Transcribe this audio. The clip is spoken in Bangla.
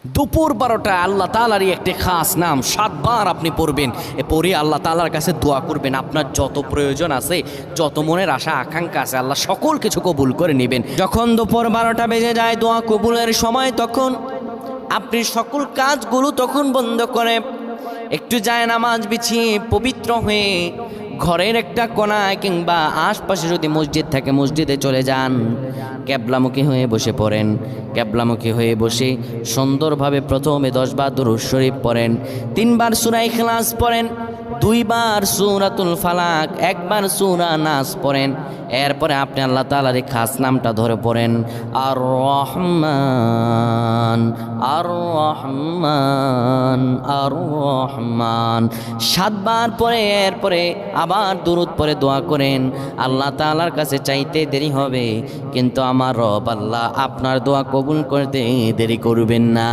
দুপুর 12টা আল্লাহ তাআলারই একটি খাস নাম 7 বার আপনি পড়বেন। পড়ে আল্লাহ তাআলার কাছে দোয়া করবেন। আপনার যত প্রয়োজন আছে, যত মনের আশা আকাঙ্ক্ষা আছে, আল্লাহ সকল কিছু কবুল করে নেবেন। যখন দুপুর 12টা বেজে যায় দোয়া কবুলের সময়, তখন আপনি সকল কাজগুলো তখন বন্ধ করে একটু যায় নামাজ বিছিয়ে পবিত্র হয়ে ঘরের একটা কোনায় কিংবা আশপাশে যদি মসজিদ থাকে মসজিদে চলে যান। ক্যাবলামুখী হয়ে বসে পড়েন। ক্যাবলামুখী হয়ে বসে সুন্দরভাবে প্রথমে 10 বার দুরূদ শরীফ পড়েন, 3 বার সূরা ইখলাস পড়েন, 2 বার সূরাতুল ফালাক, 1 বার সূরা নাস পড়েন। এরপরে আপনি আল্লাহ তাআলার এই খাস নামটা ধরে পড়েন, আর রহমান আর রহমান আর রহমান 7 বার পরে এরপরে আবার দুরূদ পরে দোয়া করেন। আল্লাহ তাআলার কাছে চাইতে দেরি হবে, কিন্তু আমার রব আল্লাহ আপনার দোয়া কবুল করতে দেরি করবেন না।